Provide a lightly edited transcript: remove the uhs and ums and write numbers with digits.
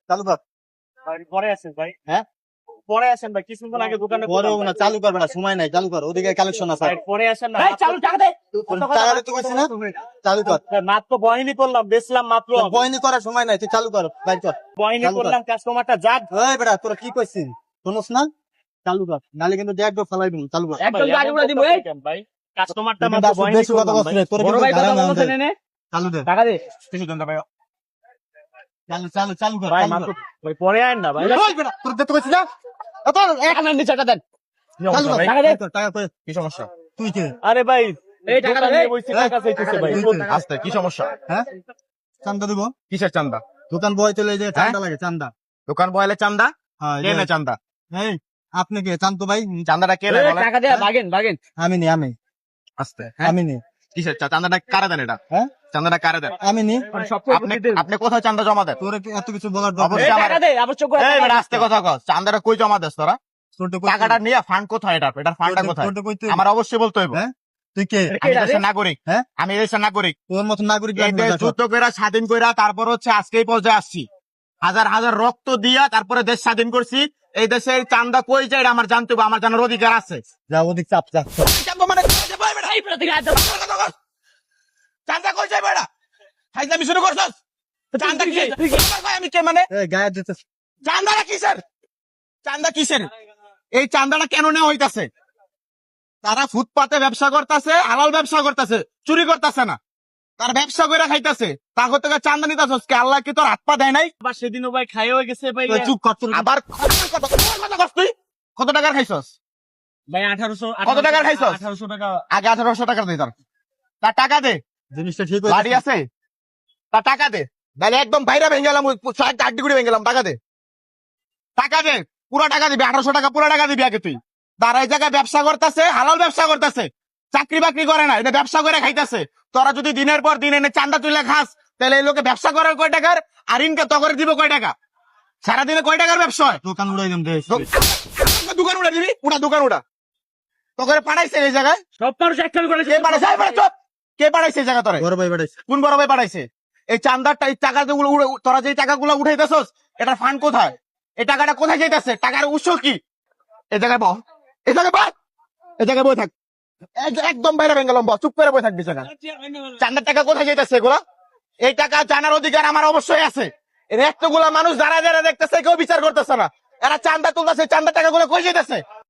চালু কর। ভাই পরে আসেন ভাই, হ্যাঁ পরে আসেন ভাই, কিছুক্ষণ আগে দোকানে পরে বললাম না, চালু করবে না, সময় নাই, চালু কর, ওদিকে কালেকশন আছে। ভাই, পরে আসেন না, এই চালু টাকা দে। টাকা দিতে কইছি না, চালু কর। ভাই, মাত্র বহিনী করলাম, বেচলাম মাত্র, বয়নি করার সময় নাই, তুই চালু কর, বাইর কর। বহিনী চালু কর। করলাম, কাস্টমারটা যাক। এই বেটা তোরা কি কইছিস, শুনোস না? চালু কর, নালে কিন্তু দেখবো ফেলাই দিবো, চালু কর। একদম গাড়ি উড়ে দিব এই। ভাই কাস্টমারটা কিন্তু মাত্র আসলে বহিনী বেশি কথা করলাম বলছিস ভাই। না, তোরা বড় কিন্তু ভাই কথা ধারণা বলছে আছে। নে চালু দে, টাকা দে। কিছু দেন না ভাই, চালু চালু চালু কর, ভাই চালু মাত্র, কর। ভাই পরে আয়েন না ভাই। ওই বেটা তোর দেখতে কইছিস না, এত টাকা নেন টাকা দেন। চালু কর, টাকা দে। বাইর কর, টাকা কই, কি সমস্যা? তুই কে? আরে ভাই, এই টাকা দোকানে দে। বসে টাকা চাইতেছে ভাই। তুই কে? আস্তে, কি সমস্যা? হ্যাঁ চান্দা দিব, কিসের চান্দা? দোকান বয় চলে যে চান্দা লাগে, চান্দা। দোকান বয়ালে চান্দা? হ্যাঁ কে নেয় চান্দা? এই আপনি কে চান্ত ভাই? চান্দাটা কে নেয় এই বলেন? টাকা দে ভাগেন ভাগেন। আমি নি, আমি আস্তে, হ্যাঁ? আমি নি, কিসের চান্দাটা কারে দেন এটা? হ্যাঁ চান্দাটা কারে দেন? আমি নি। সব আপনি আপনি কোথায় চান্দা জমা দেন? তোর এত কিছু বলার এই দরকার অবশ্যই আমার- টাকা দে আবার চোখ করে এই টাকা বেটা দে। আস্তে কথা কস, চান্দাটা কই জমা দেস তোরা? টাকাটা নিয়ে ফান্ড কোথায় এটা? এটার ফান্ডটা কোথায়? আমার অবশ্যই বলতে হইব। হ্যাঁ? তুই কে? আমি দেশের নাগরিক। হ্যাঁ? আমি দেশের নাগরিক। তোর মতো নাগরিক এই লাগবে দেশ না, যুদ্ধ কইরা স্বাধীন কইরা তারপর হচ্ছে আজকে এই পর্যায়ে আসছি। হাজার হাজার রক্ত দিয়া তারপরে দেশ স্বাধীন করছি। এই দেশের চান্দা কই যায় এটা আমার জানতে হবে, আমার জানার অধিকার আছে। যা ওদিক চাপ চাপ। চান্দা মানে কই যায় ভাই বেটা? এই বেটা থেকে আয়। চান্দা কই যায় বেটা? ফাইজলামি শুরু করছস? চান্দা কি? আমার ভাই আমি কে মানে? এই গায়ে দিতে চান্দাটা কিসের? চান্দা কিসের? এই চান্দাটা কেন নেওয়া হইতাছে? তারা ফুটপাতে ব্যবসা করতেছে, হালাল ব্যবসা করতেছে, চুরি করতেছে না। তার ব্যবসা করে খাইতেছে, তাকে থেকে চান্দা নিতেছস কে? আল্লাহ কি তোর হাত পা দেয় নাই? আবার সেদিনও ভাই খাইও গেছে ভাই। তুই চুপ কর, তোর আবার তুই কত টাকার খাইছস? ভাই 1800, কত টাকার খাইছস? 1800 টাকা। আগে 1800 টাকা দে তার টাকা দে। জিনিসটা ঠিক বাড়ি হয়েছে। আছে তার টাকা দে। তাহলে একদম বাইরে ভেঙে গেলাম, আড্ডি করে ভেঙে গেলাম। টাকা দে, টাকা দে, পুরো টাকা দিবি। 1800 টাকা পুরো টাকা দিবি আগে তুই। তারা এই জায়গায় ব্যবসা করতেছে, হালাল ব্যবসা করতেছে, চাকরি বাকরি করে না, এটা ব্যবসা করে খাইতেছে। তোরা যদি দিনের পর দিন এনে চান্দা তুলে খাস, তাহলে এই লোকে ব্যবসা করে কয় টাকার, আর ইনকে তখন দিব কয় টাকা? সারাদিনে কয় টাকার ব্যবসা হয়? দোকান উড়াই দিম দেশ। দোকান উড়া দিবি, উড়া দোকান উড়া। তোকে পাঠাইছে এই জায়গায়? সব মানুষ একখান করে কে পাঠাইছে? এই বেটা চুপ! কে পাঠাইছে এই জায়গা তোরে? বড় ভাই বেড়াইছে। কোন বড় ভাই পাঠাইছে? এই চান্দারটা, এই টাকা যেগুলো তোরা যে টাকাগুলো উঠাইতেছস, এটার ফান্ড কোথায়? এই টাকাটা কোথায় যাইতেছে? টাকার উৎস কি? এই জায়গায় বহ, এই জায়গায় বহ, এই জায়গায় বই থাক। একদম বাইরে ভেঙে গেলাম, চুপ করে বই থাকবি জায়গা। চান্দার টাকা কোথায় যাইতেছে এগুলা? এই টাকা জানার অধিকার আমার অবশ্যই আছে। এর এতগুলা মানুষ যারা যারা দেখতেছে কেউ বিচার করতেছে না। এরা চান্দা তুলতেছে, চান্দার টাকাগুলো কই যাইতেছে?